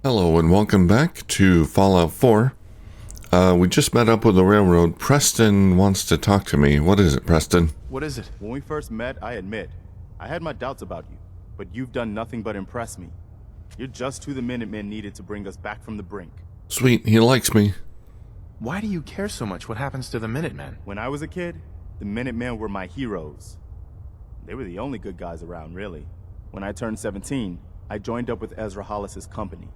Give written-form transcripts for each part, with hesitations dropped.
Hello and welcome back to Fallout 4. We just met up with the railroad. Preston wants to talk to me. What is it, Preston? What is it? When we first met, I admit, I had my doubts about you, but you've done nothing but impress me. You're just who the Minutemen needed to bring us back from the brink. Sweet, he likes me. Why do you care so much what happens to the Minutemen? When I was a kid, the Minutemen were my heroes. They were the only good guys around, really. When I turned 17, I joined up with Ezra Hollis's company.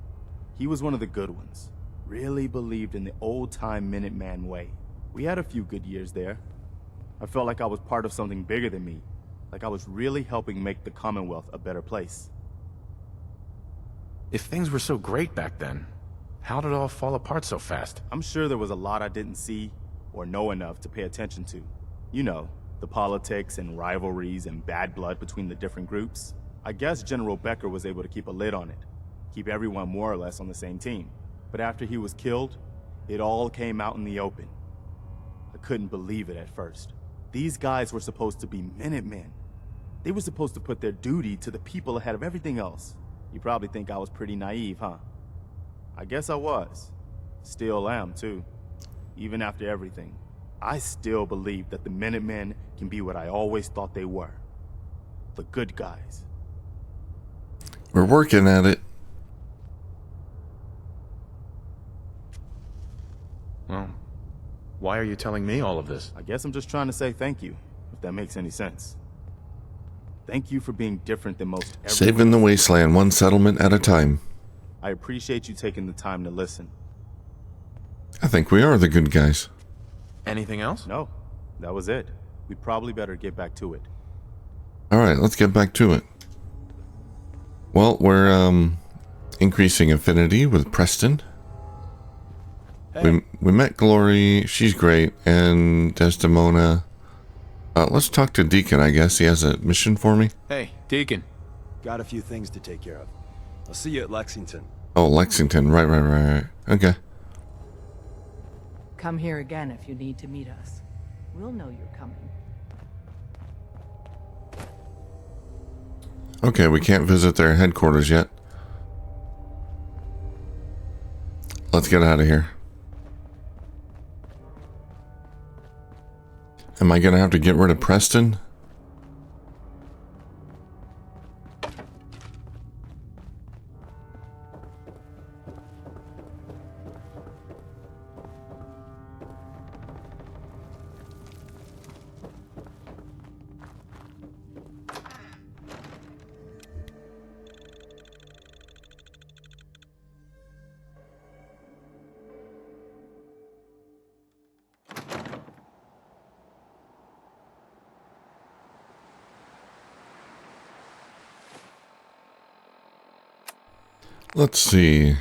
He was one of the good ones. Really believed in the old-time Minuteman way. We had a few good years there. I felt like I was part of something bigger than me. Like I was really helping make the Commonwealth a better place. If things were so great back then, how did it all fall apart so fast? I'm sure there was a lot I didn't see or know enough to pay attention to. You know, the politics and rivalries and bad blood between the different groups. I guess General Becker was able to keep a lid on it. Keep everyone more or less on the same team. But after he was killed, it all came out in the open. I couldn't believe it at first. These guys were supposed to be Minutemen. They were supposed to put their duty to the people ahead of everything else. You probably think I was pretty naive, huh? I guess I was. Still am, too. Even after everything, I still believe that the Minutemen can be what I always thought they were. The good guys. We're working at it. Well, why are you telling me all of this? I guess I'm just trying to say thank you, if that makes any sense. Thank you for being different than most everyone. Saving the wasteland, one settlement at a time. I appreciate you taking the time to listen. I think we are the good guys. Anything else? No, that was it. We probably better get back to it. Alright, let's get back to it. Well, we're increasing affinity with Preston. Hey. We met Glory, she's great, and Desdemona. Let's talk to Deacon, I guess. He has a mission for me. Hey, Deacon. Got a few things to take care of. I'll see you at Lexington. Oh, Lexington. Right. Okay. Come here again if you need to meet us. We'll know you're coming. Okay, we can't visit their headquarters yet. Let's get out of here. Am I gonna have to get rid of Preston? Let's see.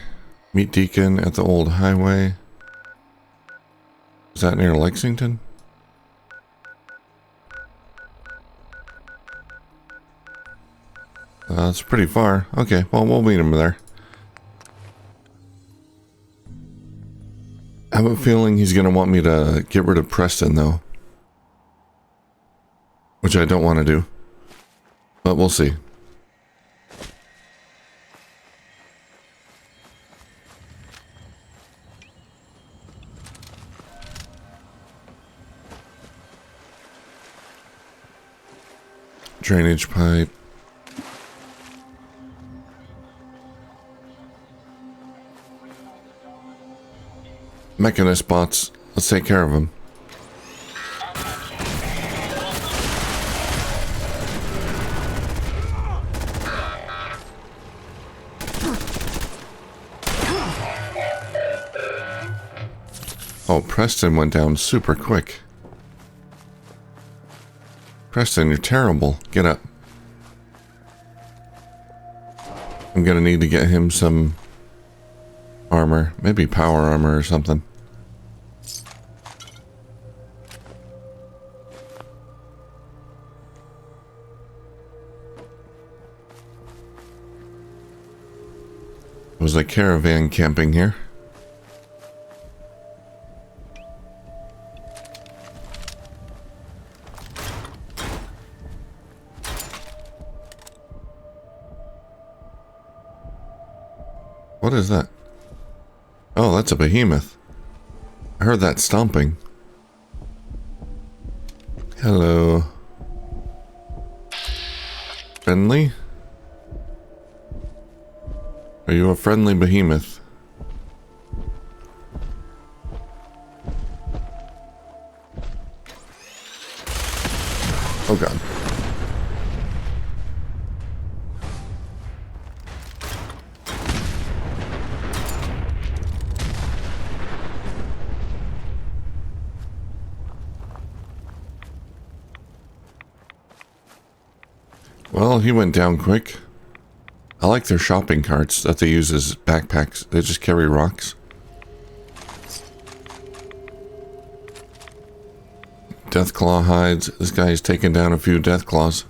Meet Deacon at the old highway. Is that near Lexington? It's pretty far. Okay, well, we'll meet him there. I have a feeling he's going to want me to get rid of Preston, though. Which I don't want to do. But we'll see. Drainage pipe. Mechanist bots. Let's take care of them. Oh, Preston went down super quick. Preston, you're terrible. Get up. I'm gonna need to get him some armor. Maybe power armor or something. Was a caravan camping here. What what is that? Oh, that's a behemoth. I heard that stomping. Hello. Friendly? Are you a friendly behemoth? Oh god. Well, he went down quick. I like their shopping carts that they use as backpacks. They just carry rocks. Deathclaw hides. This guy's taken down a few Deathclaws.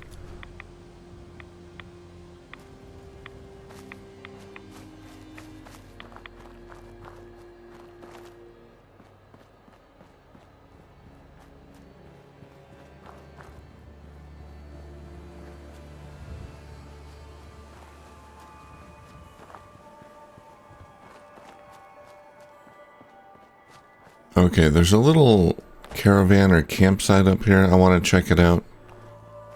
Okay, there's a little caravan or campsite up here. I want to check it out.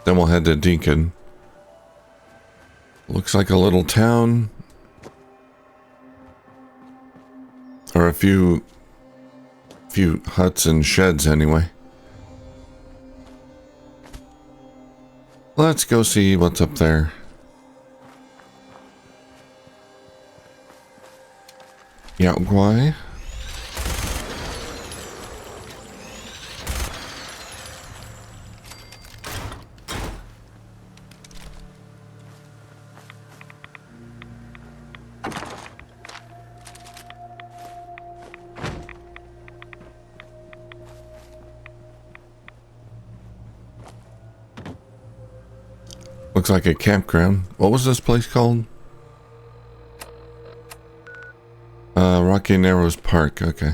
Then we'll head to Deacon. Looks like a little town. Or a few huts and sheds anyway. Let's go see what's up there. Yaogwai. Looks like a campground. What was this place called? Rocky Narrows Park. Okay.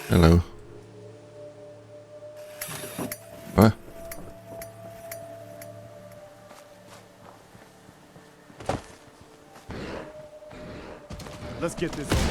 Hello. What? Let's get this over.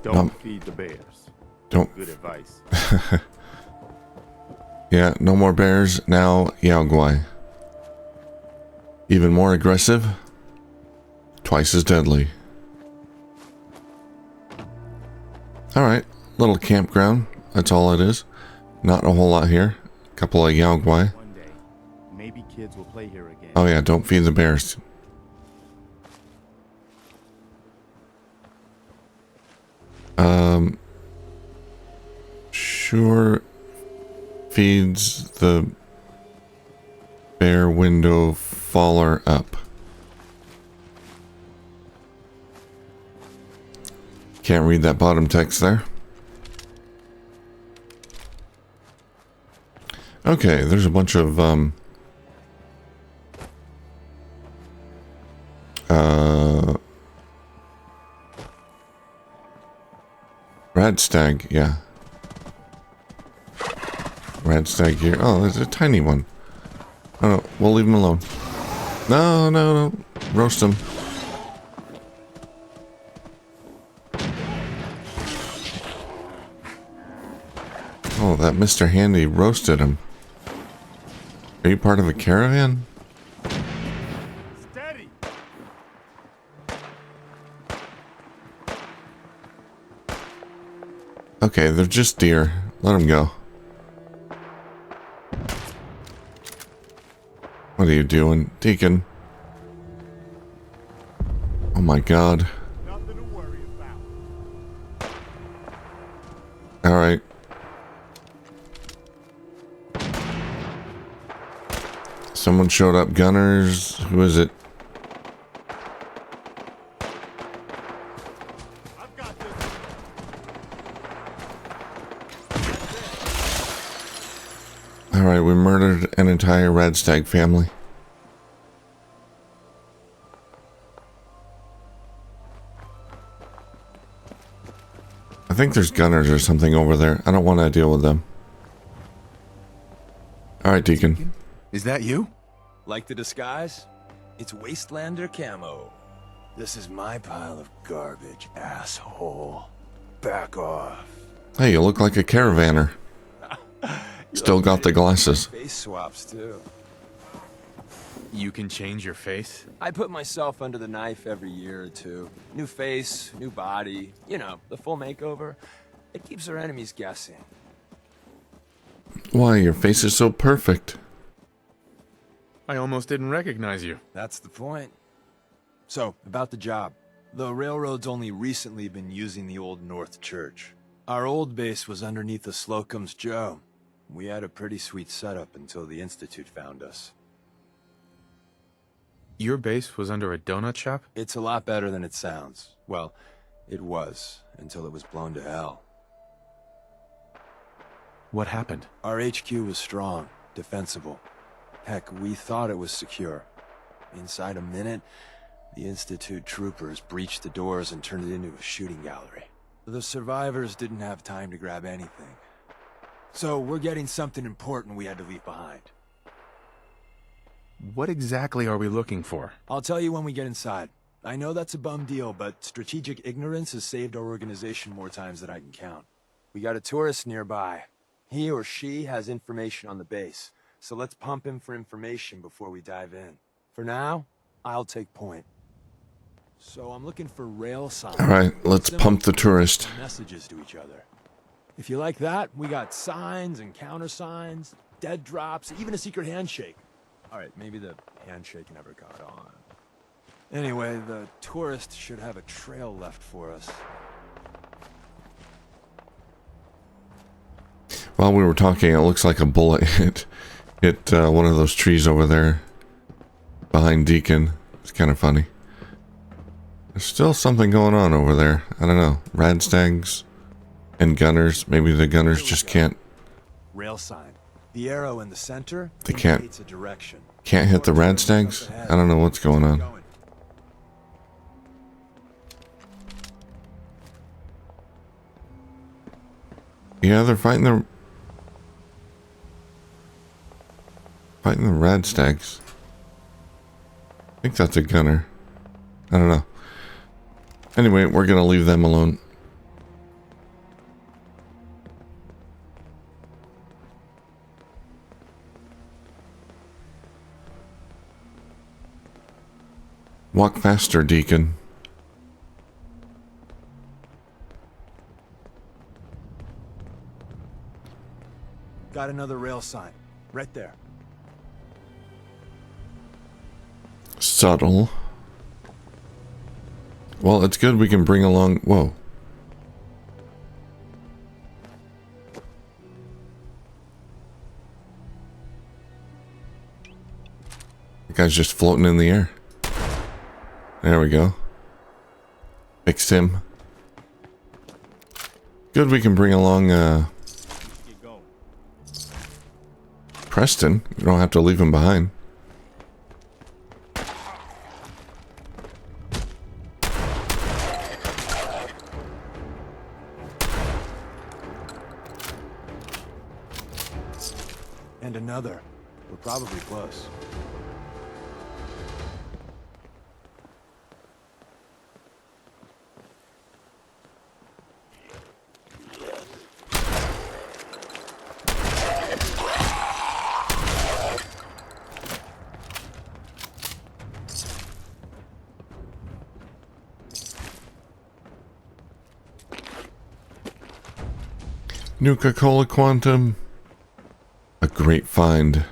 Don't feed the bears. Don't. Good advice. Yeah, no more bears. Now Yaogwai. Even more aggressive. Twice as deadly. Alright, little campground. That's all it is. Not a whole lot here. A couple of Yaogwai. One day, maybe kids will play here again. Oh yeah, don't feed the bears. Sure feeds the bear window faller up. Can't read that bottom text there. Okay, there's a bunch of Radstag, yeah. Radstag here. Oh, there's a tiny one. Oh, no, we'll leave him alone. No, no, no. Roast him. Oh, that Mr. Handy roasted him. Are you part of a caravan? Steady. Okay, they're just deer. Let them go. What are you doing, Deacon? Oh my god. Nothing to worry about. Alright. Someone showed up. Gunners. Who is it? I've got this. Alright, we murdered an entire Radstag family. think there's gunners or something over there. I don't want to deal with them. Alright, Deacon. Is that you? Like the disguise? It's Wastelander camo. This is my pile of garbage, asshole. Back off. Hey, you look like a caravaner. Still got the glasses. Face swaps, too. You can change your face? I put myself under the knife every year or two. New face, new body. You know, the full makeover. It keeps our enemies guessing. Why, your face is so perfect. I almost didn't recognize you. That's the point. So, about the job. The railroad's only recently been using the Old North Church. Our old base was underneath the Slocum's Joe. We had a pretty sweet setup until the Institute found us. Your base was under a donut shop? It's a lot better than it sounds. Well, it was, until it was blown to hell. What happened? Our HQ was strong, defensible. Heck, we thought it was secure. Inside a minute, the Institute troopers breached the doors and turned it into a shooting gallery. The survivors didn't have time to grab anything. So we're getting something important we had to leave behind. What exactly are we looking for? I'll tell you when we get inside. I know that's a bum deal, but strategic ignorance has saved our organization more times than I can count. We got a tourist nearby. He or she has information on the base, so let's pump him for information before we dive in. For now, I'll take point. So I'm looking for rail signs. Alright, let's pump the tourist. Messages to each other. If you like that, we got signs and countersigns, dead drops, even a secret handshake. Alright, maybe the handshake never got on. Anyway, the tourist should have a trail left for us. While we were talking, it looks like a bullet hit one of those trees over there behind Deacon. It's kind of funny. There's still something going on over there. I don't know. Radstags and gunners. Maybe the gunners just can't. Rail sign. The arrow in the center They can't. indicates a direction. Can't hit the radstags? I don't know what's going on. Yeah, they're fighting the radstags. I think that's a gunner. I don't know. Anyway, we're gonna leave them alone. Walk faster, Deacon. Got another rail sign. Right there. Subtle. Well, it's good we can bring along... Whoa. The guy's just floating in the air. There we go. Fixed him. Good we can bring along, Preston. You don't have to leave him behind. And another. We're probably close. Nuka-Cola Quantum. A great find.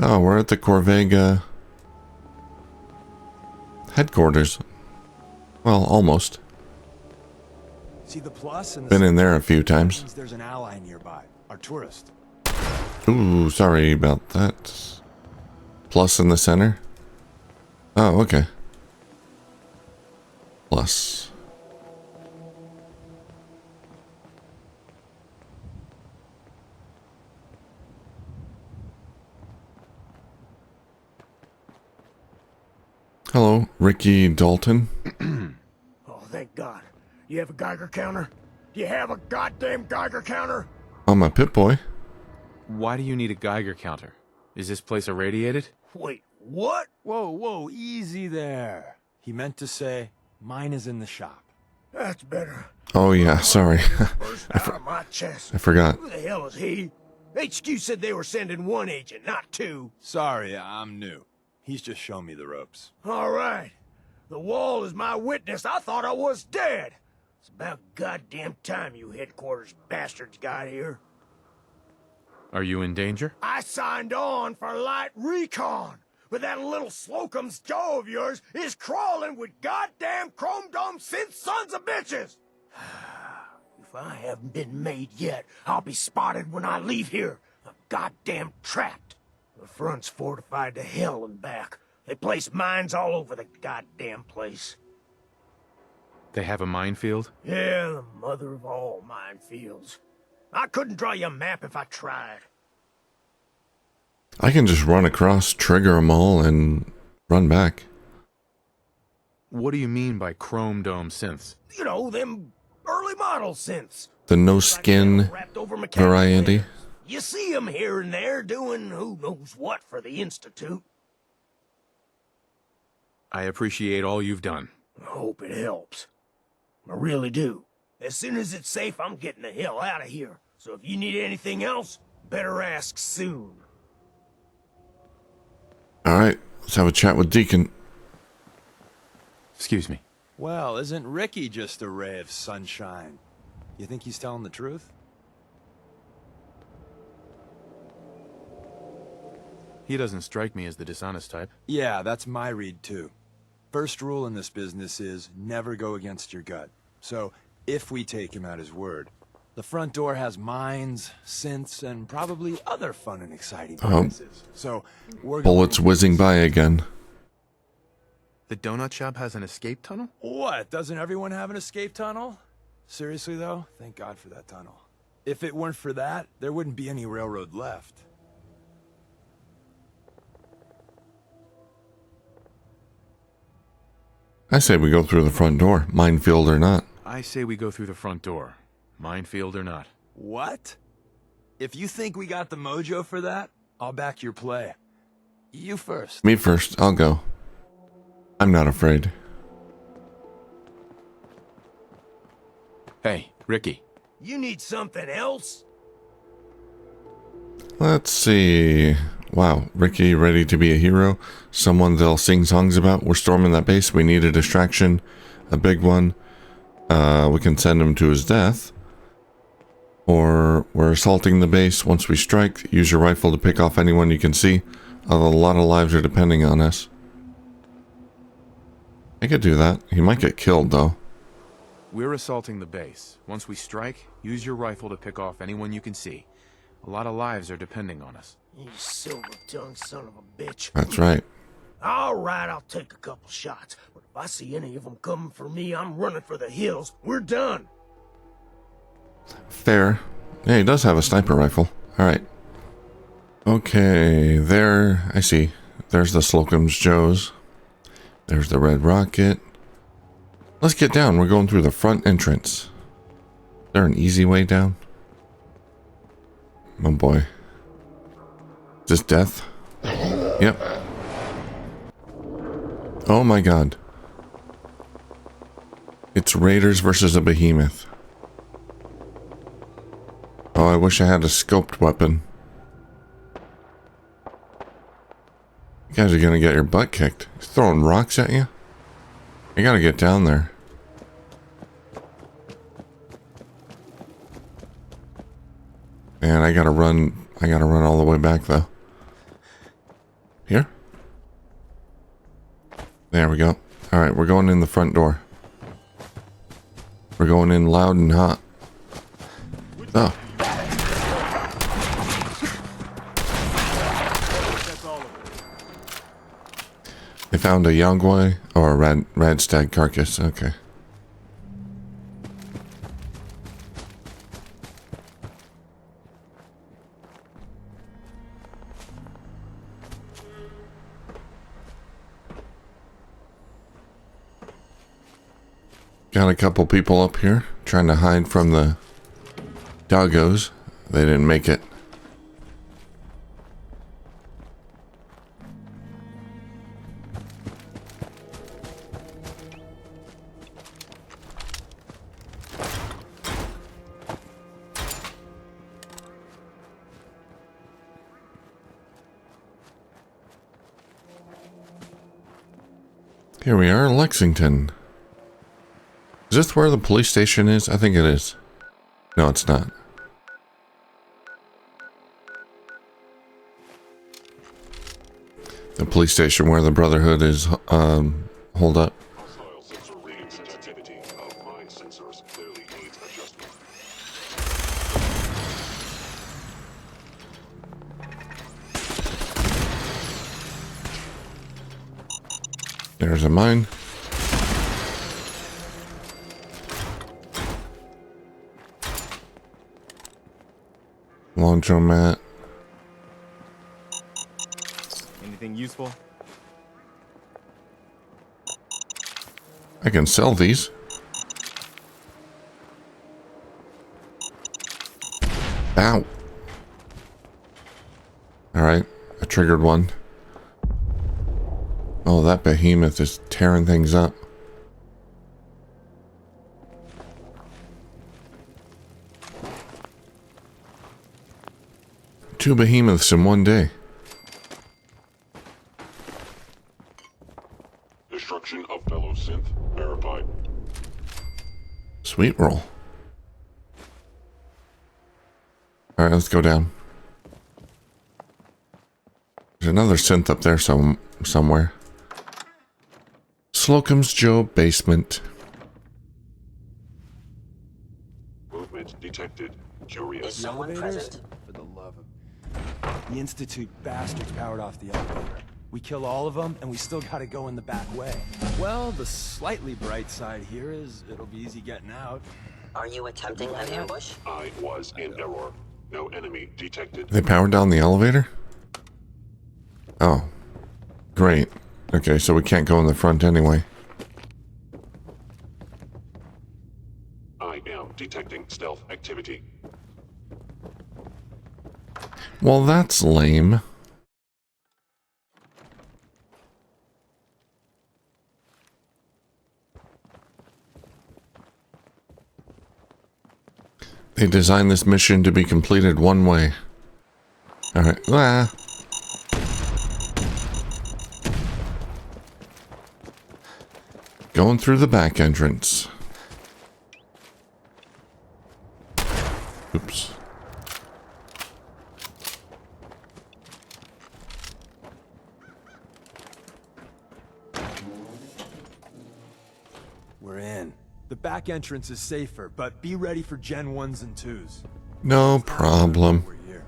Oh, we're at the Corvega headquarters. Well, almost. See the plus and Been in there a few times. There's an ally nearby. Our tourist. Ooh, sorry about that. Plus in the center? Oh, okay. Plus. Ricky Dalton. Oh, thank God. You have a Geiger counter? You have a goddamn Geiger counter? I'm a Pip-Boy. Why do you need a Geiger counter? Is this place irradiated? Wait, what? Whoa, easy there. He meant to say, mine is in the shop. That's better. Oh yeah, sorry. Burst out of my chest. I forgot. Who the hell is he? HQ said they were sending one agent, not two. Sorry, I'm new. He's just shown me the ropes. All right. The wall is my witness. I thought I was dead. It's about goddamn time you headquarters bastards got here. Are you in danger? I signed on for light recon, but that little Slocum's Joe of yours is crawling with goddamn chrome dome synth sons of bitches. If I haven't been made yet, I'll be spotted when I leave here. I'm goddamn trapped. The front's fortified to hell and back. They place mines all over the goddamn place. They have a minefield? Yeah, the mother of all minefields. I couldn't draw you a map if I tried. I can just run across, trigger them all, and run back. What do you mean by chrome dome synths? You know, them early model synths. The no-skin Wrapped over mechanical variety. layers. You see them here and there doing who knows what for the Institute. I appreciate all you've done. I hope it helps. I really do. As soon as it's safe, I'm getting the hell out of here. So if you need anything else, better ask soon. Alright, let's have a chat with Deacon. Excuse me. Well, isn't Ricky just a ray of sunshine? You think he's telling the truth? He doesn't strike me as the dishonest type. Yeah, that's my read too. First rule in this business is never go against your gut. So, if we take him at his word, the front door has mines, synths, and probably other fun and exciting places. So, we're Bullets whizzing by again. The donut shop has an escape tunnel? What? Doesn't everyone have an escape tunnel? Seriously though, thank God for that tunnel. If it weren't for that, there wouldn't be any railroad left. I say we go through the front door, minefield or not. I say we go through the front door. Minefield or not. What? If you think we got the mojo for that, I'll back your play. You first. Me first, I'll go. I'm not afraid. Hey, Ricky. You need something else? Let's see. Wow, Ricky ready to be a hero? Someone they'll sing songs about? We're storming that base. We need a distraction. A big one. We can send him to his death. Or we're assaulting the base. Once we strike, use your rifle to pick off anyone you can see. A lot of lives are depending on us. I could do that. He might get killed, though. We're assaulting the base. Once we strike, use your rifle to pick off anyone you can see. A lot of lives are depending on us. You silver-tongued son of a bitch. That's right. All right, I'll take a couple shots. But if I see any of them coming for me, I'm running for the hills. We're done. Fair. Yeah, he does have a sniper rifle. Alright. Okay, there, I see. There's the Slocum's Joes. There's the Red Rocket. Let's get down. We're going through the front entrance. Is there an easy way down? Oh boy. Is this death? Yep. Oh my god. It's Raiders versus a behemoth. Oh, I wish I had a scoped weapon. You guys are gonna get your butt kicked. He's throwing rocks at you? You gotta get down there. Man, I gotta run all the way back though. Here? There we go. Alright, we're going in the front door. We're going in loud and hot. Oh. They found a Yangwai or a Radstag carcass. Okay. Got a couple people up here trying to hide from the doggos. They didn't make it. Here we are, Lexington. Is this where the police station is? I think it is. No, it's not. The police station where the Brotherhood is holed up. There's a mine. Laundromat. Anything useful? I can sell these. Ow. Alright, I triggered one. Oh, that behemoth is tearing things up. Two behemoths in one day. Destruction of fellow synth verified. Sweet roll. Alright, let's go down. There's another synth up there somewhere. Slocum's Joe basement. Movement detected. Curious. Someone present? For the love of... The Institute bastards powered off the elevator. We kill all of them, and we still gotta go in the back way. Well, the slightly bright side here is it'll be easy getting out. Are you attempting an ambush? I was in error. No enemy detected. They powered down the elevator? Oh. Great. Okay, so we can't go in the front anyway. I am detecting stealth activity. Well, that's lame. They designed this mission to be completed one way. Alright. Ah. Going through the back entrance. Oops. We're in. The back entrance is safer, but be ready for Gen 1s and 2s. No problem. We're here.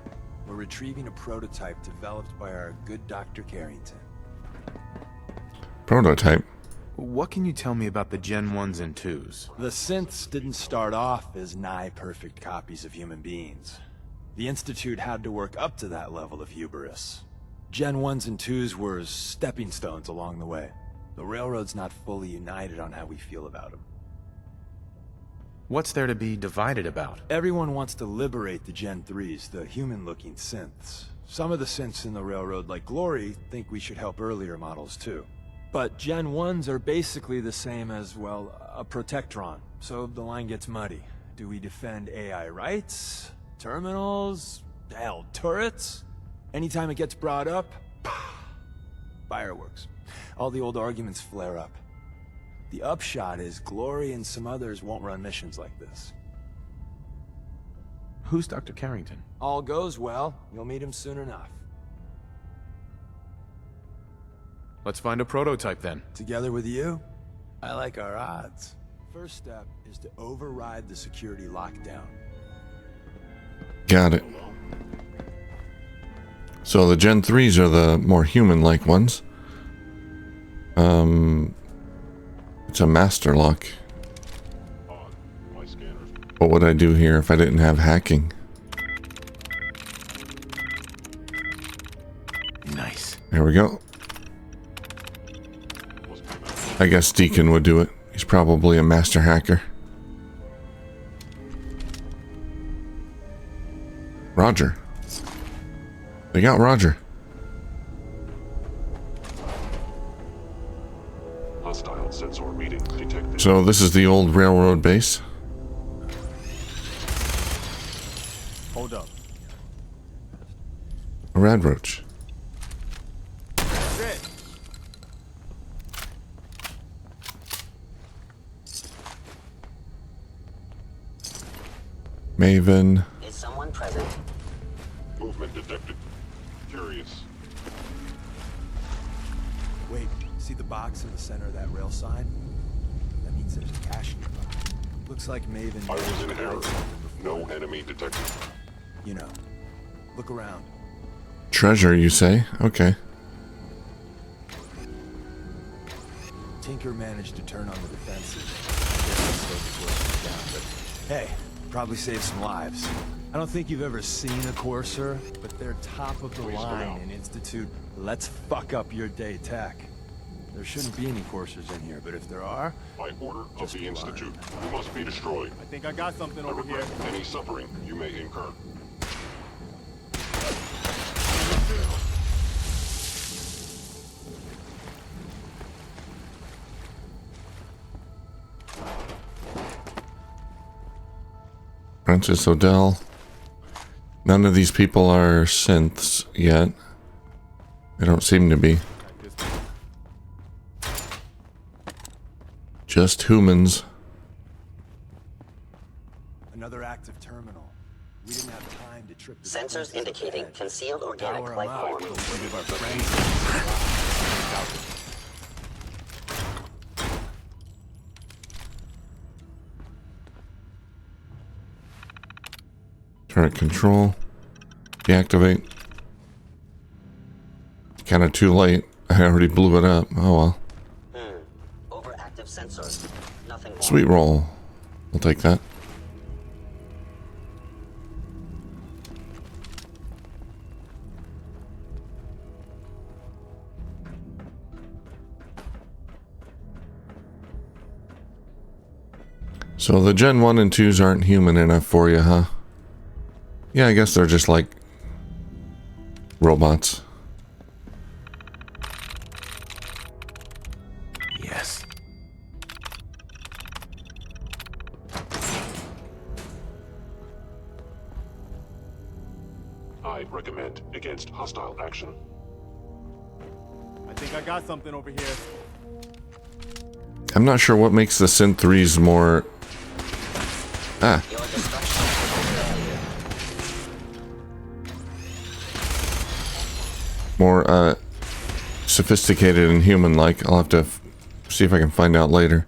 We're retrieving a prototype developed by our good Dr. Carrington. Prototype. What can you tell me about the Gen 1s and 2s? The synths didn't start off as nigh-perfect copies of human beings. The Institute had to work up to that level of hubris. Gen 1s and 2s were stepping stones along the way. The Railroad's not fully united on how we feel about them. What's there to be divided about? Everyone wants to liberate the Gen 3s, the human-looking synths. Some of the synths in the Railroad, like Glory, think we should help earlier models too. But Gen 1s are basically the same as, well, a Protectron, so the line gets muddy. Do we defend AI rights? Terminals? Hell, turrets? Anytime it gets brought up, fireworks. All the old arguments flare up. The upshot is Glory and some others won't run missions like this. Who's Dr. Carrington? All goes well, you'll meet him soon enough. Let's find a prototype then. Together with you, I like our odds. First step is to override the security lockdown. Got it. So the Gen 3s are the more human-like ones. It's a master lock. My scanners. What would I do here if I didn't have hacking? Nice. There we go. I guess Deacon would do it. He's probably a master hacker. Roger. They got Roger. Hostile sensor reading detected. So this is the old railroad base. Hold up. A rad roach. That's it. Maven. Is someone present? Movement detected. Curious. Wait, see the box in the center of that rail sign? That means there's a cache nearby. Looks like Maven... I was in error. No enemy detected. You know, look around. Treasure, you say? Okay. Tinker managed to turn on the defenses. Guess he slowed the courses down, but hey, probably saved some lives. I don't think you've ever seen a Courser, but they're top of the line in Institute let's fuck up your day tech. There shouldn't be any Coursers in here, but if there are... By order of the Institute, you must be destroyed. I think I got something I over here. regret any suffering you may incur. Francis Odell. None of these people are synths yet. They don't seem to be. Just humans. Another active terminal. We didn't have time to trip the Sensors indicating concealed organic Power 'em life up. form. We'll give our brains. Turret control. Deactivate. Kind of too late. I already blew it up. Oh well. Overactive sensors. Nothing more. Sweet roll. We'll take that. So the Gen 1 and 2s aren't human enough for you, huh? Yeah, I guess they're just like robots. Yes. I recommend against hostile action. I think I got something over here. I'm not sure what makes the Synth 3s more... Ah. Your destruction. More, sophisticated and human-like. I'll have to see if I can find out later.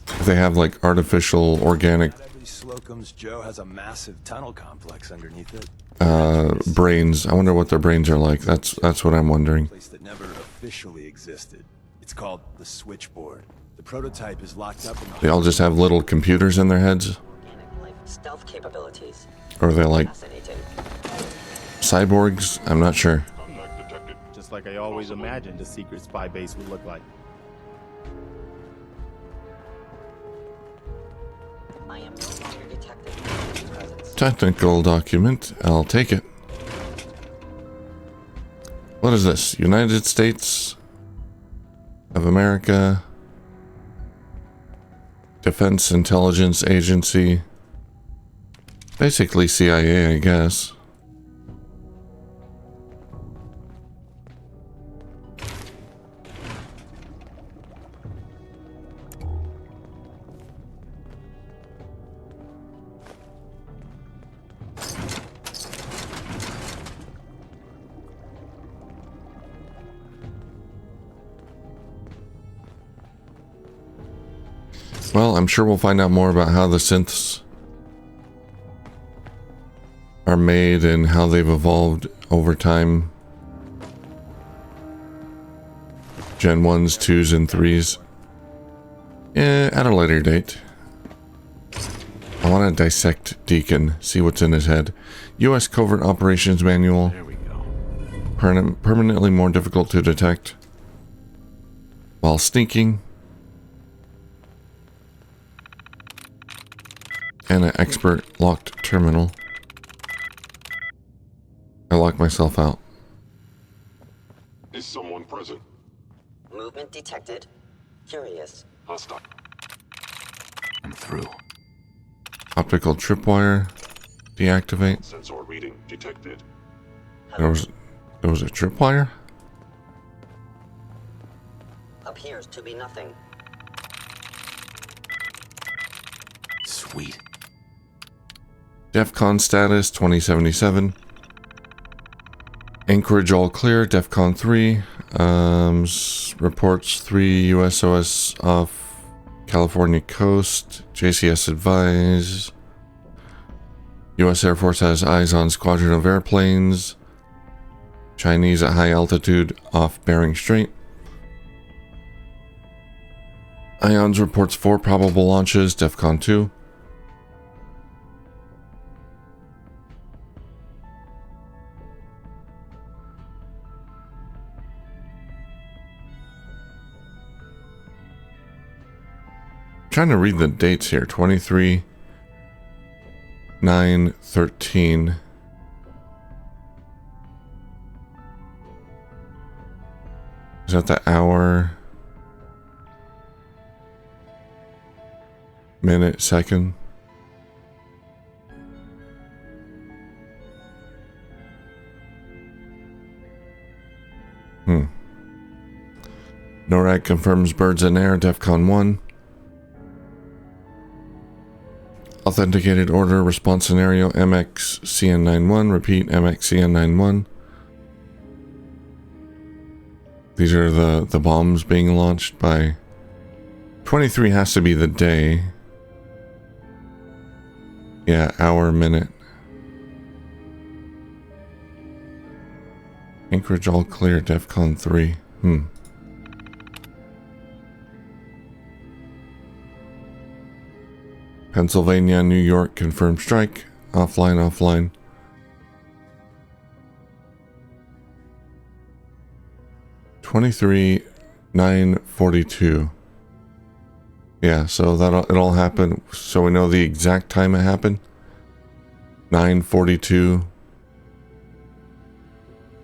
If they have, like, artificial, organic, Not every Slocum's Joe has a massive tunnel complex underneath it. brains. I wonder what their brains are like. That's what I'm wondering. A place that never officially existed. It's called the Switchboard. The prototype is locked up in the... They all just have little computers in their heads? Organic life stealth capabilities. Or are they like Fascinating. cyborgs? I'm not sure. Contact detected. Just like I always imagined a secret spy base would look like. I am no longer detected in his presence. Technical document. I'll take it. What is this? United States of America Defense Intelligence Agency. Basically CIA, I guess. Well, I'm sure we'll find out more about how the synths are made and how they've evolved over time. Gen 1s, 2s, and 3s. At a later date. I want to dissect Deacon, see what's in his head. U.S. Covert Operations Manual. There we go. Permanently more difficult to detect while sneaking. And an expert locked terminal. I locked myself out. Is someone present? Movement detected. Curious. Hostile. I'm through. Optical tripwire. Deactivate. Sensor reading detected. There was a tripwire? Appears to be nothing. Sweet. DEFCON status 2077. Anchorage all clear. DEFCON 3. Reports 3 USOS off California coast. JCS advise. U.S. Air Force has eyes on squadron of airplanes. Chinese at high altitude off Bering Strait. IONS reports 4 probable launches. DEFCON 2. Trying to read the dates here. 23/9/13. Is that the hour, minute, second? NORAD confirms birds in air. DEFCON 1. Authenticated order response scenario MXCN91. Repeat MXCN91. These are the bombs being launched by 23 has to be the day. Yeah, hour, minute. Anchorage all clear. DEFCON 3. Pennsylvania, New York, confirmed strike. Offline, offline. (23/9/42). Yeah, so it all happened. So we know the exact time it happened. 9:42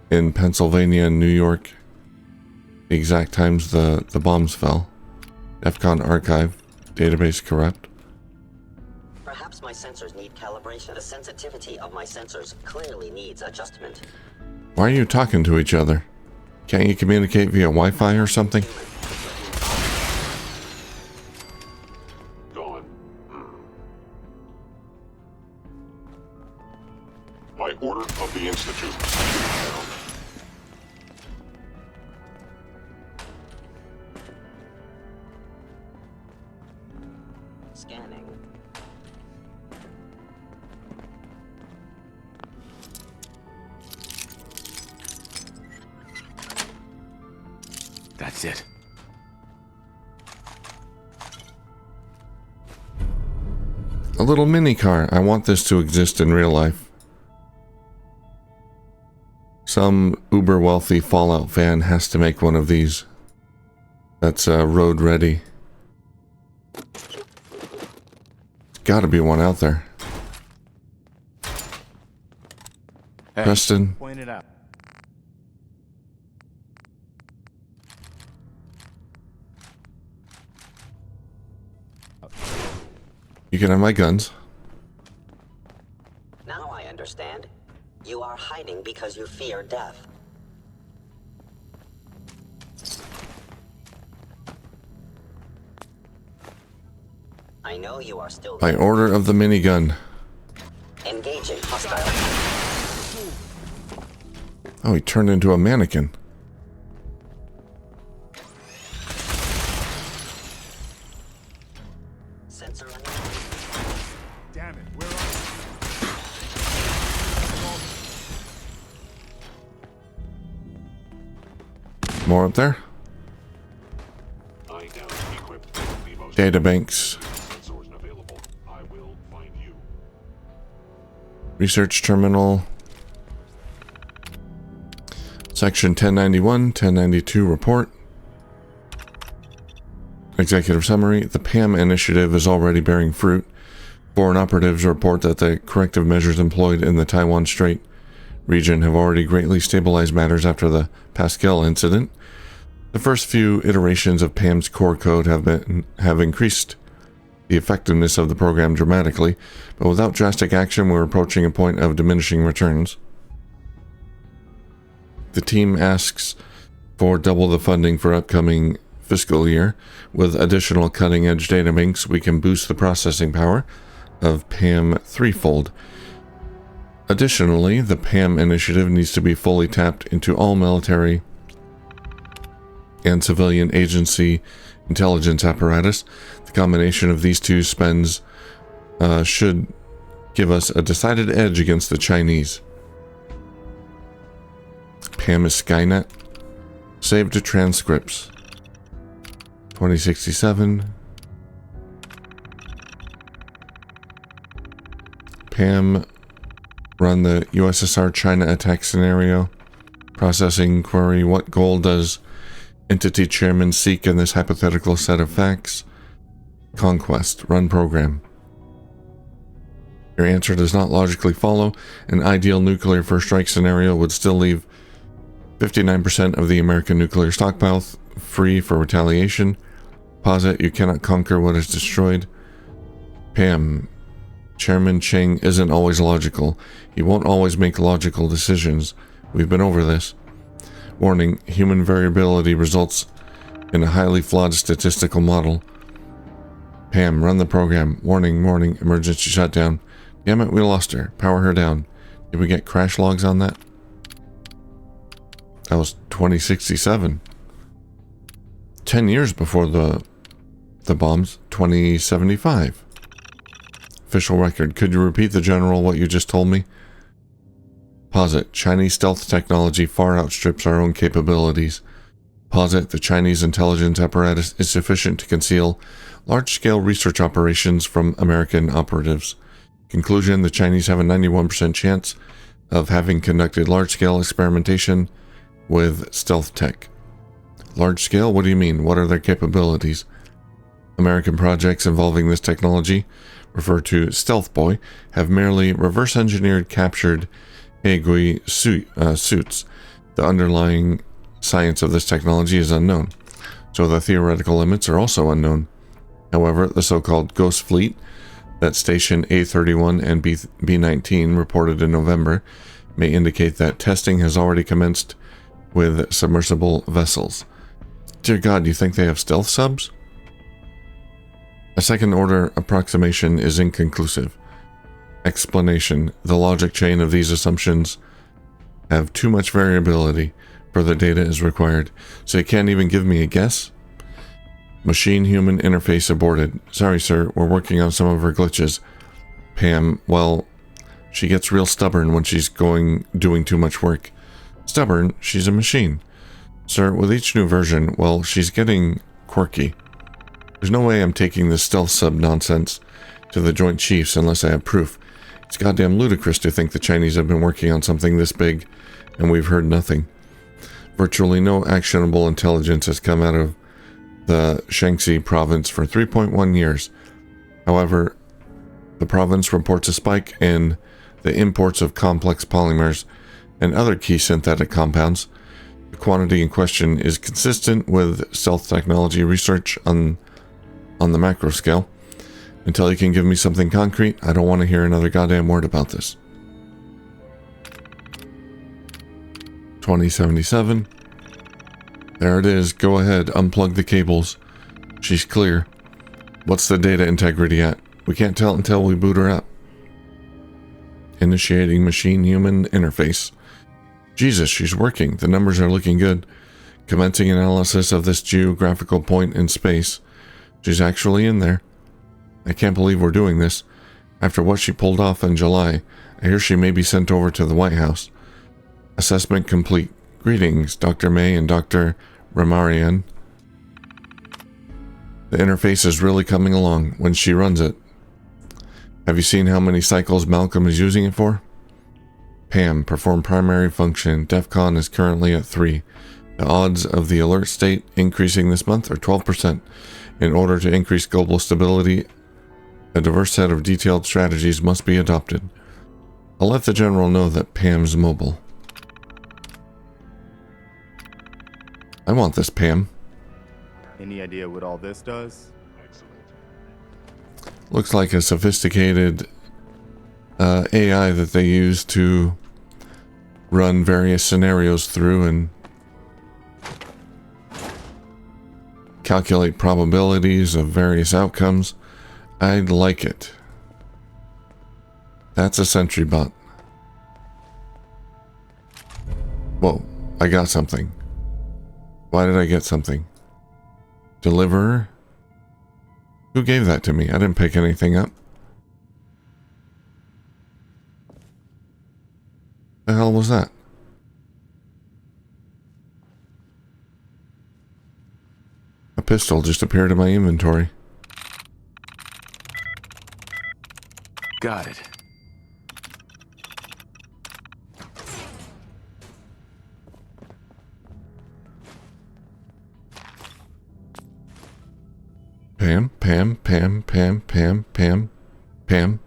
in Pennsylvania and New York. The exact times the bombs fell. DEFCON archive. Database corrupt. Perhaps my sensors need calibration. The sensitivity of my sensors clearly needs adjustment. Why are you talking to each other? Can't you communicate via Wi-Fi or something? Gone. By order of the Institute. Scanning. That's it. A little mini car. I want this to exist in real life. Some uber wealthy Fallout fan has to make one of these. That's road ready. There's gotta be one out there. Hey. Preston. Point it out. You can have my guns. Now I understand. You are hiding because you fear death. I know you are still By order of the minigun. engaging hostile. Oh, he turned into a mannequin. Sensor Damn it, where are More up there. I now equipped the most Databanks. sensors available. I will find you. Research terminal. Section 1091, 1092 report. Executive summary. The PAM initiative is already bearing fruit. Foreign operatives report that the corrective measures employed in the Taiwan Strait region have already greatly stabilized matters after the Pascal incident. The first few iterations of PAM's core code have increased the effectiveness of the program dramatically, but without drastic action, we're approaching a point of diminishing returns. The team asks for double the funding for upcoming fiscal year. With additional cutting-edge data banks, we can boost the processing power of PAM threefold. Additionally, the PAM initiative needs to be fully tapped into all military and civilian agency intelligence apparatus. The combination of these two spends should give us a decided edge against the Chinese. PAM is Skynet. Save to transcripts. 2067. PAM run the USSR China attack scenario. Processing query. What goal does entity chairman seek in this hypothetical set of facts? Conquest. Run program. Your answer does not logically follow. An ideal nuclear first strike scenario would still leave 59% of the American nuclear stockpile free for retaliation. Posit, you cannot conquer what is destroyed. PAM. Chairman Cheng isn't always logical. He won't always make logical decisions. We've been over this. Warning, human variability results in a highly flawed statistical model. PAM, run the program. Warning, emergency shutdown. Damn it, we lost her. Power her down. Did we get crash logs on that? That was 2067. 10 years before the bombs. 2075. Official record. Could you repeat the general what you just told me? Posit. Chinese stealth technology far outstrips our own capabilities. Posit. The Chinese intelligence apparatus is sufficient to conceal large-scale research operations from American operatives. Conclusion. The Chinese have a 91% chance of having conducted large-scale experimentation with stealth tech. Large-scale? What do you mean? What are their capabilities? American projects involving this technology, referred to Stealth Boy, have merely reverse-engineered captured Heigui suits. The underlying science of this technology is unknown, so the theoretical limits are also unknown. However, the so-called Ghost Fleet that Station A31 and B19 reported in November may indicate that testing has already commenced with submersible vessels. Dear God, do you think they have stealth subs? A second-order approximation is inconclusive. Explanation. The logic chain of these assumptions have too much variability. Further data is required. So you can't even give me a guess? Machine-human interface aborted. Sorry, sir. We're working on some of her glitches. PAM, well, she gets real stubborn when she's doing too much work. Stubborn? She's a machine. Sir, with each new version, well, she's getting quirky. There's no way I'm taking this stealth sub nonsense to the Joint Chiefs unless I have proof. It's goddamn ludicrous to think the Chinese have been working on something this big and we've heard nothing. Virtually no actionable intelligence has come out of the Shaanxi province for 3.1 years. However, the province reports a spike in the imports of complex polymers and other key synthetic compounds. The quantity in question is consistent with stealth technology research on the macro scale. Until you can give me something concrete, I don't want to hear another goddamn word about this. 2077. There it is. Go ahead. Unplug the cables. She's clear. What's the data integrity at? We can't tell until we boot her up. Initiating machine-human interface. Jesus, she's working. The numbers are looking good. Commencing analysis of this geographical point in space. She's actually in there. I can't believe we're doing this. After what she pulled off in July, I hear she may be sent over to the White House. Assessment complete. Greetings, Dr. May and Dr. Ramarian. The interface is really coming along when she runs it. Have you seen how many cycles Malcolm is using it for? PAM, perform primary function. DEFCON is currently at 3. The odds of the alert state increasing this month are 12%. In order to increase global stability A diverse set of detailed strategies must be adopted. I'll let the general know that Pam's mobile. I want this, Pam. Any idea what all this does? Looks like a sophisticated AI that they use to run various scenarios through and calculate probabilities of various outcomes. I'd like it. That's a sentry bot. Whoa, I got something. Why did I get something? Deliverer? Who gave that to me? I didn't pick anything up. The hell was that? A pistol just appeared in my inventory. Got it. Pam, Pam, Pam, Pam, Pam, Pam, Pam.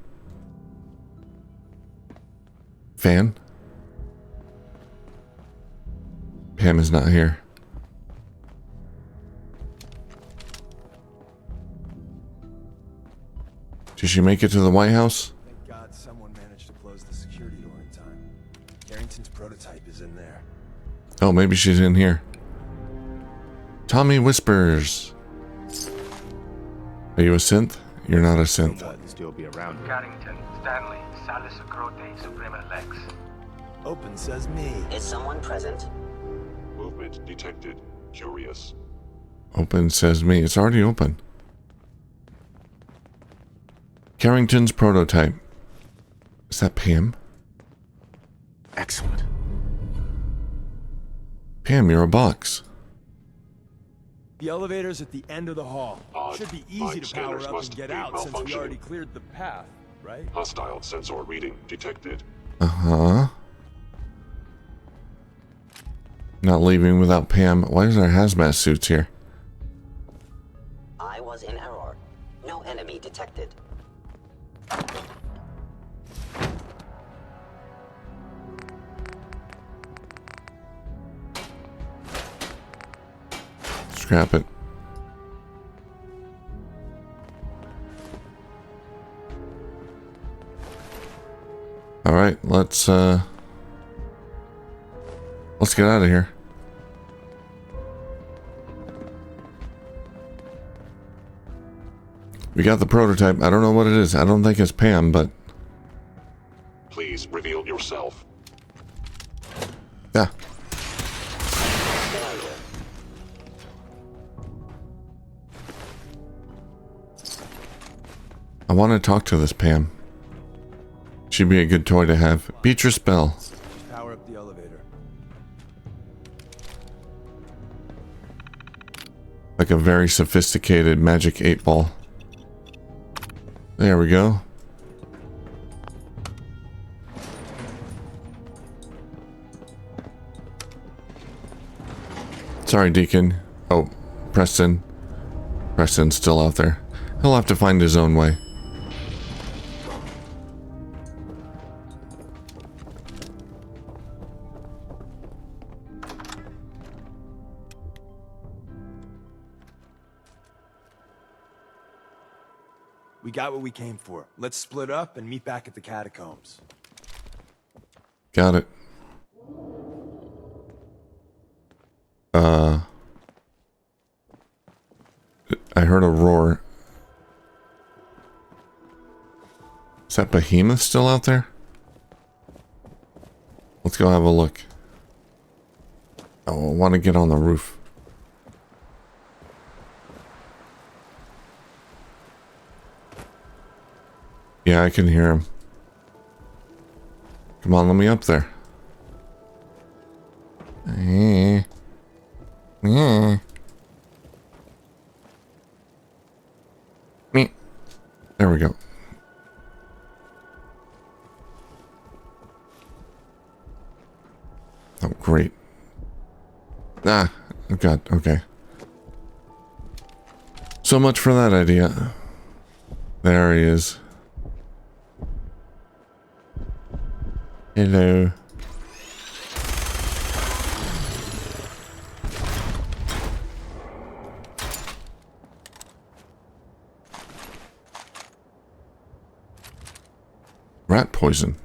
Fan? Pam is not here. Did she make it to the White House? Thank God someone managed to close the security door in time. Carrington's prototype is in there. Oh, maybe she's in here. Tommy Whispers. Are you a synth? You're not a synth. Still be around. Carrington, Stanley, Salis Acrote, Suprema Lex. Open says me. Is someone present? Movement detected. Curious. Open says me. It's already open. Carrington's prototype. Is that Pam? Excellent. Pam, you're a box. The elevator's at the end of the hall. Odd. Should be easy Mind to power scanners up must and get be out since we malfunctioning. already cleared the path, right? Hostile sensor reading detected. Uh-huh. Not leaving without Pam. Why is there hazmat suits here? I was in error. No enemy detected. Scrap it. All right, let's get out of here. We got the prototype. I don't know what it is. I don't think it's Pam, but Please reveal yourself. yeah. I want to talk to this Pam. She'd be a good toy to have. Beatrice Bell. Power up the elevator. Like a very sophisticated magic 8-ball. There we go. Sorry, Deacon. Oh, Preston. Preston's still out there. He'll have to find his own way. We got what we came for. Let's split up and meet back at the catacombs. Got it. I heard a roar. Is that Behemoth still out there? Let's go have a look. Oh, I want to get on the roof. Yeah, I can hear him. Come on, let me up there. There we go. Oh, great. Ah, oh God, okay. So much for that idea. There he is. Hello. Rat poison.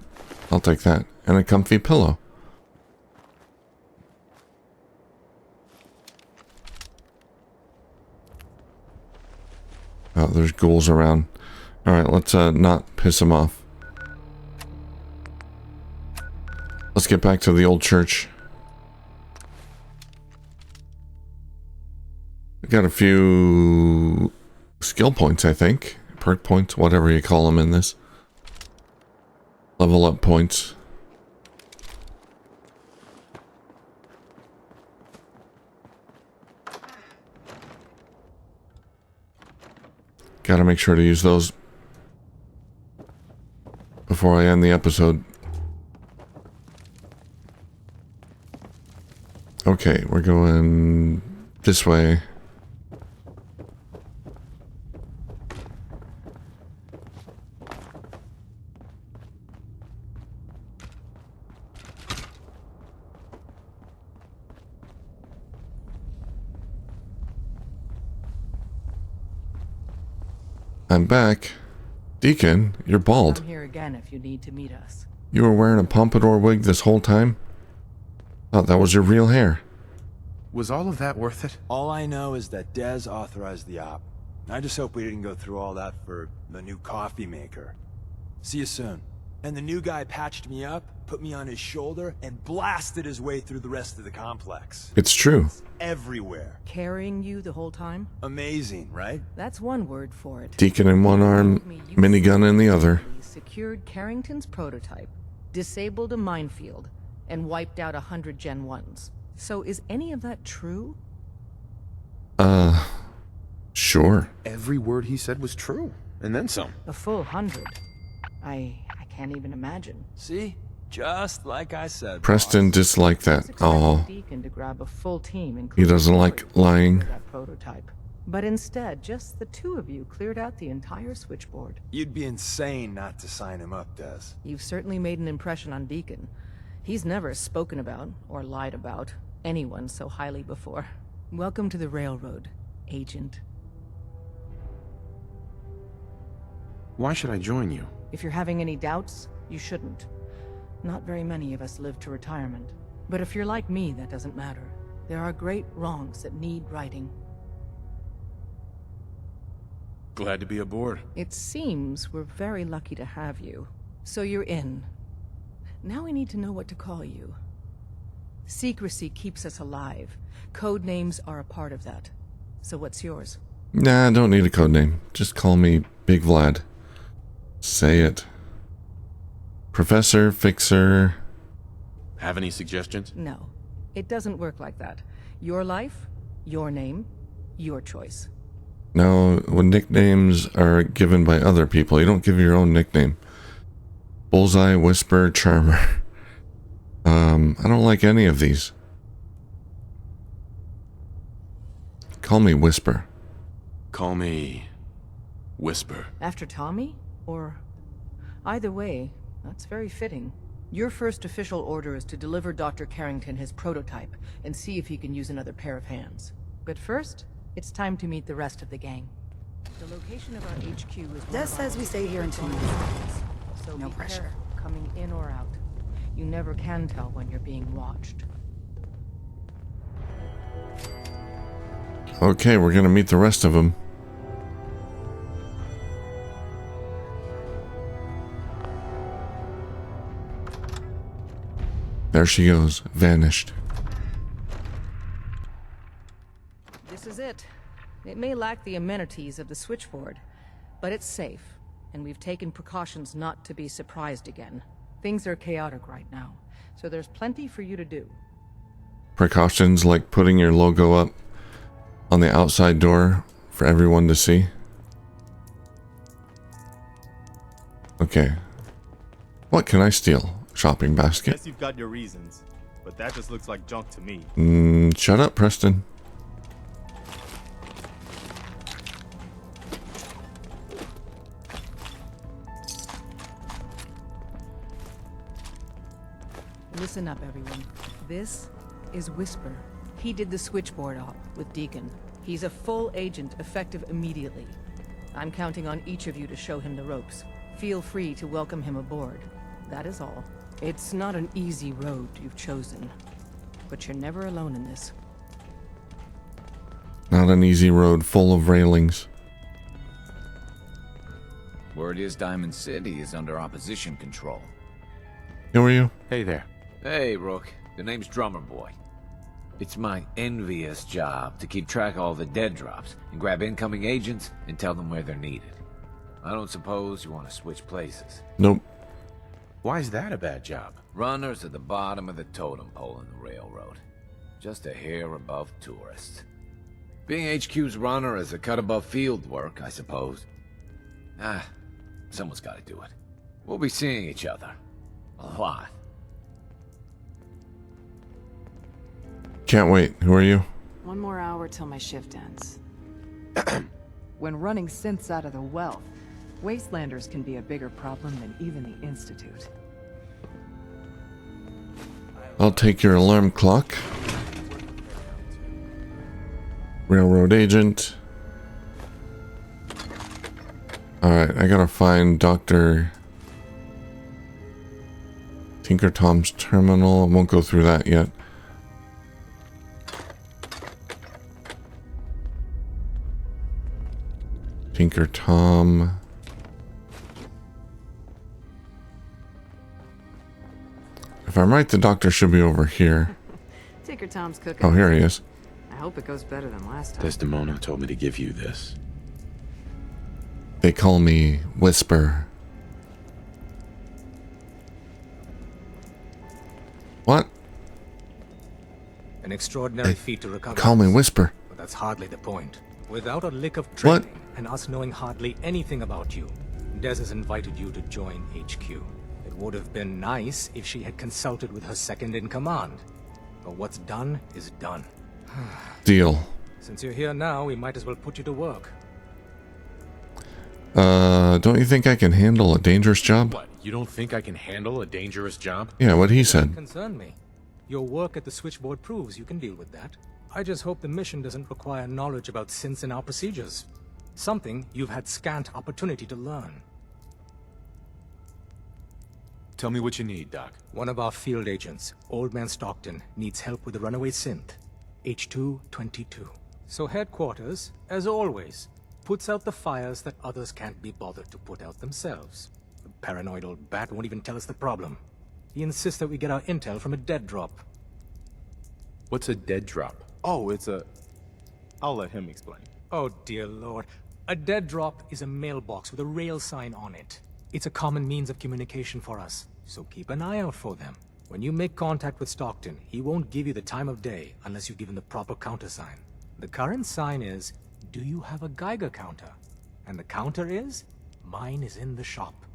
I'll take that. And a comfy pillow. Oh, there's ghouls around. Alright, let's not piss them off. Let's get back to the old church. We got a few skill points, I think. Perk points, whatever you call them in this. Level up points. Gotta make sure to use those before I end the episode. Okay, we're going this way. I'm back. Deacon, you're bald. I'm here again if you need to meet us. You were wearing a pompadour wig this whole time? Thought that was your real hair. Was all of that worth it? All I know is that Dez authorized the op. I just hope we didn't go through all that for the new coffee maker. See you soon. And the new guy patched me up, put me on his shoulder, and blasted his way through the rest of the complex. It's true. Everywhere. Carrying you the whole time? Amazing, right? That's one word for it. Deacon in one arm, minigun in the other. Secured Carrington's prototype, disabled a minefield, and wiped out 100 Gen 1s. So is any of that true? Sure. Every word he said was true, and then some. A full 100. I can't even imagine. See? Just like I said. Preston disliked that. Oh, Deacon to grab a full team, he doesn't like lying. that prototype. But instead, just the two of you cleared out the entire switchboard. You'd be insane not to sign him up, Dez. You've certainly made an impression on Deacon. He's never spoken about, or lied about, anyone so highly before. Welcome to the Railroad, Agent. Why should I join you? If you're having any doubts, you shouldn't. Not very many of us live to retirement. But if you're like me, that doesn't matter. There are great wrongs that need righting. Glad to be aboard. It seems we're very lucky to have you. So you're in. Now we need to know what to call you. Secrecy keeps us alive. Code names are a part of that. So what's yours? Nah, I don't need a code name. Just call me Big Vlad. Say it. Professor, Fixer. Have any suggestions? No. It doesn't work like that. Your life, your name, your choice. No, when nicknames are given by other people, you don't give your own nickname. Bullseye, Whisper, Charmer. I don't like any of these. Call me Whisper. Call me Whisper. After Tommy? Or... Either way, that's very fitting. Your first official order is to deliver Dr. Carrington his prototype and see if he can use another pair of hands. But first, it's time to meet the rest of the gang. The location of our HQ is... Des says we stay here until noon. So No be pressure. careful coming in or out. You never can tell when you're being watched. Okay, we're gonna meet the rest of them. There she goes, vanished. This is it. It may lack the amenities of the switchboard, but it's safe, and we've taken precautions not to be surprised again. Things are chaotic right now, so there's plenty for you to do. Precautions like putting your logo up on the outside door for everyone to see. Okay. What can I steal? Shopping basket. Guess you've got your reasons, but that just looks like junk to me. Shut up, Preston. Listen up, everyone. This is Whisper. He did the switchboard op with Deacon. He's a full agent, effective immediately. I'm counting on each of you to show him the ropes. Feel free to welcome him aboard. That is all. It's not an easy road you've chosen, but you're never alone in this. Not an easy road, full of railings. Word is Diamond City is under opposition control. Who are you? Hey there. Hey, Rook. The name's Drummer Boy. It's my envious job to keep track of all the dead drops and grab incoming agents and tell them where they're needed. I don't suppose you want to switch places. Nope. Why is that a bad job? Runners at the bottom of the totem pole in the railroad. Just a hair above tourists. Being HQ's runner is a cut above field work, I suppose. Someone's got to do it. We'll be seeing each other. A lot. Can't wait. Who are you? 1 more hour till my shift ends. When running synths out of the wealth, wastelanders can be a bigger problem than even the Institute. I'll take your alarm clock. Railroad agent. Alright, I gotta find Dr. Tinker Tom's terminal. I won't go through that yet. Tinker Tom. If I'm right, the doctor should be over here. Tinker Tom's cooking. Oh, here he is. I hope it goes better than last time. Desdemona told me to give you this. They call me Whisper. What? An extraordinary feat to recover. Call me Whisper. But that's hardly the point. Without a lick of training and us knowing hardly anything about you, Des has invited you to join HQ. It would have been nice if she had consulted with her second in command. But what's done is done. Deal. Since you're here now, we might as well put you to work. Don't you think I can handle a dangerous job? What, you don't think I can handle a dangerous job? Yeah, what he said. Doesn't concern me. Your work at the switchboard proves you can deal with that. I just hope the mission doesn't require knowledge about synths and our procedures. Something you've had scant opportunity to learn. Tell me what you need, Doc. One of our field agents, Old Man Stockton, needs help with a runaway synth. H222. So headquarters, as always, puts out the fires that others can't be bothered to put out themselves. The paranoid old bat won't even tell us the problem. He insists that we get our intel from a dead drop. What's a dead drop? Oh, it's a... I'll let him explain. Oh dear lord. A dead drop is a mailbox with a rail sign on it. It's a common means of communication for us, so keep an eye out for them. When you make contact with Stockton, he won't give you the time of day unless you give him the proper countersign. The current sign is, do you have a Geiger counter? And the counter is, mine is in the shop.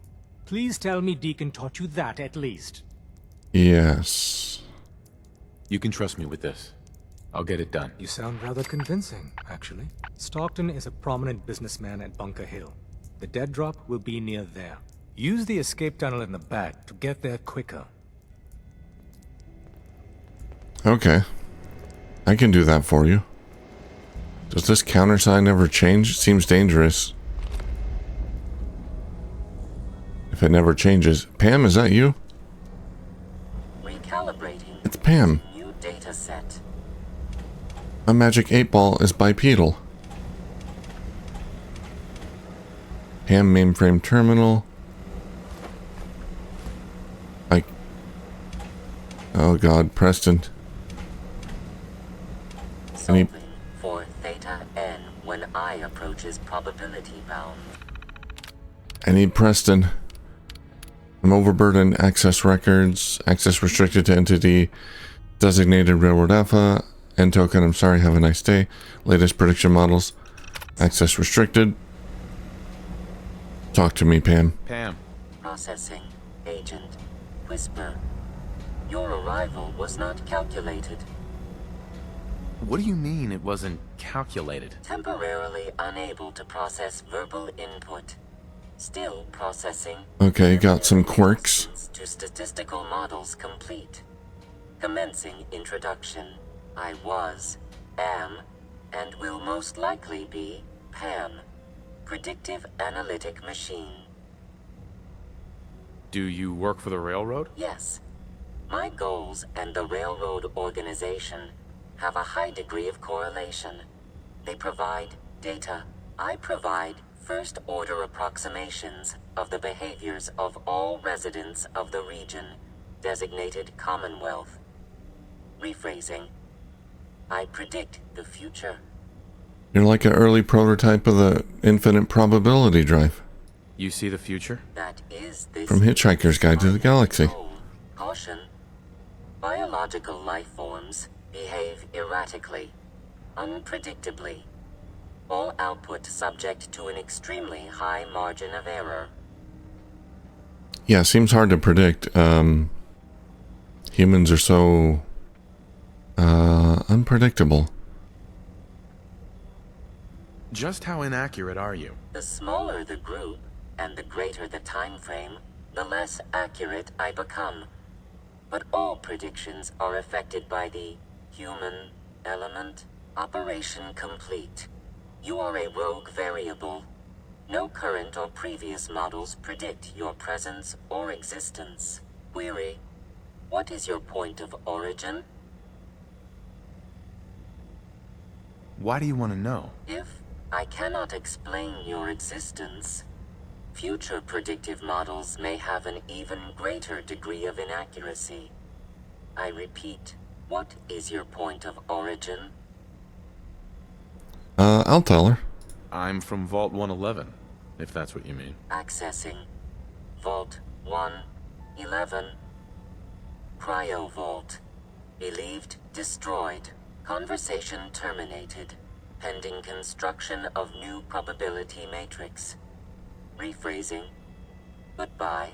Please tell me Deacon taught you that at least. Yes. You can trust me with this. I'll get it done. You sound rather convincing, actually. Stockton is a prominent businessman at Bunker Hill. The dead drop will be near there. Use the escape tunnel in the back to get there quicker. Okay. I can do that for you. Does this countersign ever change? It seems dangerous. If it never changes. Pam, is that you? Recalibrating. It's Pam. New data set. My magic 8-ball is bipedal. Pam mainframe terminal. Oh god, Preston. Solving for theta n when I approaches probability bound. I need Preston. I'm overburdened. Access records. Access restricted to entity. Designated railroad alpha. End token. I'm sorry. Have a nice day. Latest prediction models. Access restricted. Talk to me, Pam. Pam. Processing. Agent. Whisper. Your arrival was not calculated. What do you mean it wasn't calculated? Temporarily unable to process verbal input. Still processing. Okay, got some quirks. To statistical models complete. Commencing introduction. I was, am, and will most likely be PAM. Predictive Analytic Machine. Do you work for the railroad? Yes. My goals and the railroad organization have a high degree of correlation. They provide data. I provide first-order approximations of the behaviors of all residents of the region, designated Commonwealth. Rephrasing. I predict the future. You're like an early prototype of the infinite probability drive. You see the future? That is this. From Hitchhiker's Guide to the Galaxy. Caution. Biological life forms behave erratically, unpredictably. All output subject to an extremely high margin of error. Yeah, seems hard to predict. Humans are so unpredictable. Just how inaccurate are you? The smaller the group, and the greater the time frame, the less accurate I become. But all predictions are affected by the human element. Operation complete. You are a rogue variable. No current or previous models predict your presence or existence. Query. What is your point of origin? Why do you want to know? If I cannot explain your existence, future predictive models may have an even greater degree of inaccuracy. I repeat, what is your point of origin? I'll tell her. I'm from Vault 111, if that's what you mean. Accessing. Vault 111. Cryo Vault. Believed destroyed. Conversation terminated. Pending construction of new probability matrix. Rephrasing. Goodbye.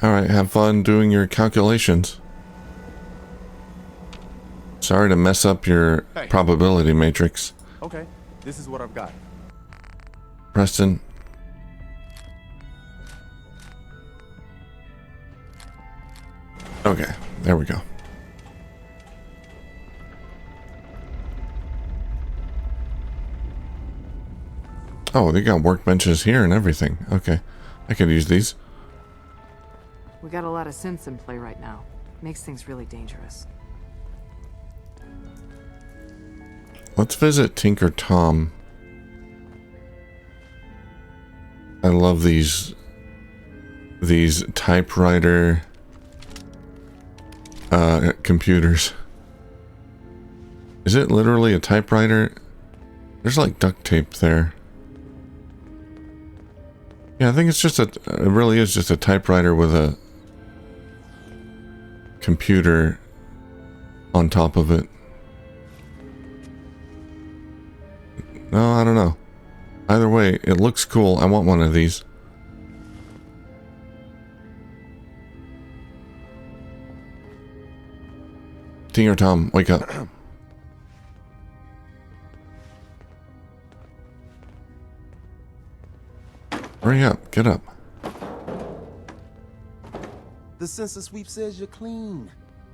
Alright, have fun doing your calculations. Sorry to mess up your probability matrix. Okay, this is what I've got. Preston. Okay, there we go. Oh, they got workbenches here and everything. Okay, I could use these. We got a lot of synths in play right now. Makes things really dangerous. Let's visit Tinker Tom. I love these typewriter computers. Is it literally a typewriter? There's like duct tape there. Yeah, I think it's just it really is just a typewriter with a computer on top of it. No, I don't know. Either way, it looks cool. I want one of these. Tinker Tom, wake up. Hurry up, get up. The sensor sweep says you're clean.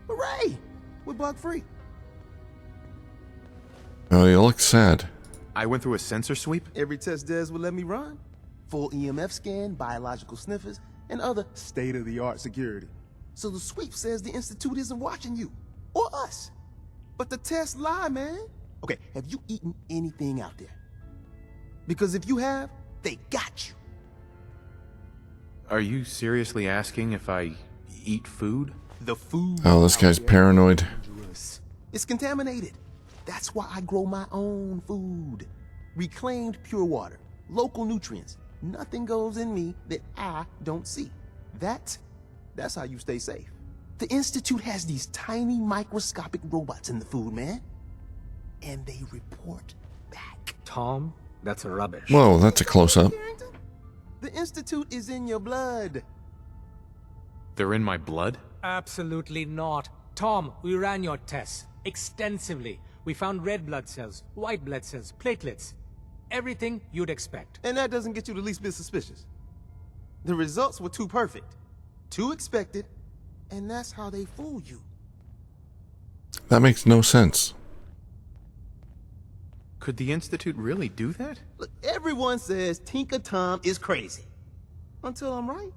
Hooray! We're bug free. Oh, you look sad. I went through a sensor sweep? Every test Des would let me run. Full EMF scan, biological sniffers, and other state-of-the-art security. So the sweep says the Institute isn't watching you. Or us. But the tests lie, man. Okay, have you eaten anything out there? Because if you have, they got you. Are you seriously asking if I eat food? The food. Oh, this guy's paranoid. It's contaminated. That's why I grow my own food. Reclaimed pure water, local nutrients. Nothing goes in me that I don't see. That's how you stay safe. The Institute has these tiny microscopic robots in the food, man. And they report back. Tom, that's rubbish. Whoa, that's a close-up. The Institute is in your blood. They're in my blood? Absolutely not. Tom, we ran your tests extensively. We found red blood cells, white blood cells, platelets. Everything you'd expect. And that doesn't get you the least bit suspicious. The results were too perfect, too expected, and that's how they fool you. That makes no sense. Could the Institute really do that? Look, everyone says Tinker Tom is crazy. Until I'm right.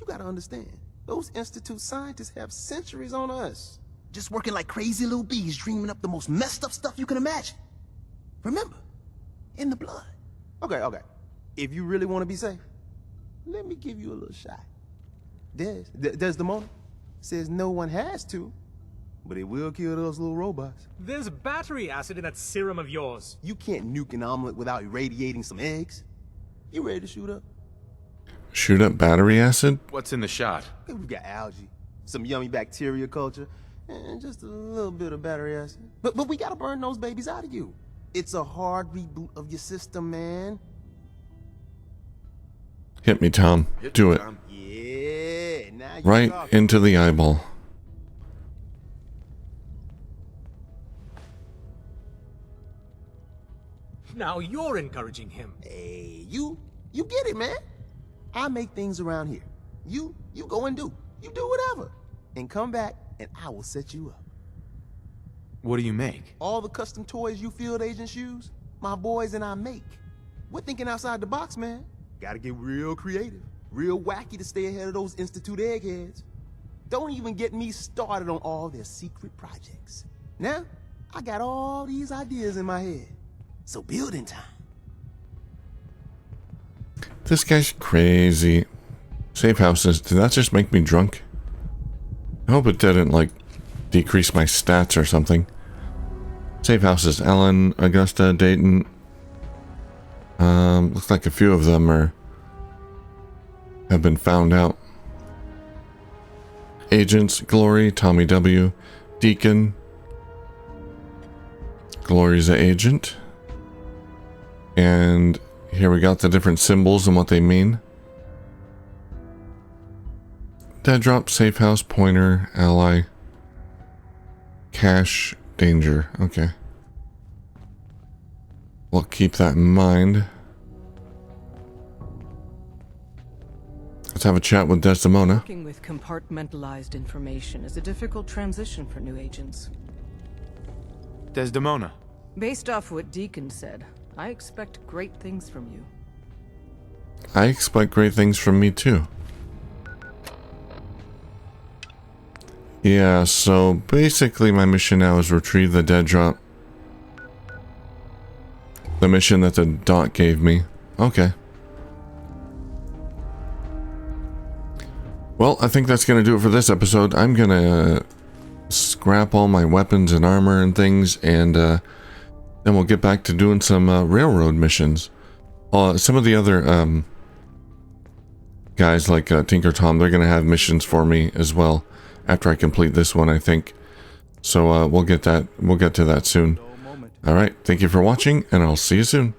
You gotta understand, those Institute scientists have centuries on us. Just working like crazy little bees, dreaming up the most messed up stuff you can imagine. Remember, in the blood. Okay. If you really want to be safe, let me give you a little shot. Desdemona says no one has to, but it will kill those little robots. There's battery acid in that serum of yours. You can't nuke an omelet without irradiating some eggs. You ready to shoot up? Shoot up battery acid? What's in the shot? We've got algae, some yummy bacteria culture, and just a little bit of battery acid. But we gotta burn those babies out of you. It's a hard reboot of your system, man. Hit me, Tom. Do it. Yeah, now you Right talking. into the eyeball. Now you're encouraging him. Hey, you get it, man. I make things around here. You go and do. You do whatever. And come back and I will set you up. What do you make? All the custom toys you field agents use, my boys and I make. We're thinking outside the box, man. Gotta get real creative, real wacky to stay ahead of those Institute eggheads. Don't even get me started on all their secret projects. Now, I got all these ideas in my head. So building time. This guy's crazy. Safe houses. Did that just make me drunk? I hope it didn't, like, decrease my stats or something. Safe houses. Ellen, Augusta, Dayton. Looks like a few of them have been found out. Agents, Glory, Tommy W, Deacon. Glory's an agent. And here we got the different symbols and what they mean. Dead drop, safe house, pointer, ally, cache, danger. Okay. We'll keep that in mind. Let's have a chat with Desdemona. Working with compartmentalized information is a difficult transition for new agents. Desdemona. Based off what Deacon said, I expect great things from you. I expect great things from me too. Yeah, so basically my mission now is retrieve the dead drop. The mission that the doc gave me. Okay. Well, I think that's going to do it for this episode. I'm going to scrap all my weapons and armor and things, and then we'll get back to doing some railroad missions. Some of the other guys like Tinker Tom, they're going to have missions for me as well after I complete this one, I think. So we'll get to that soon. All right, thank you for watching, and I'll see you soon.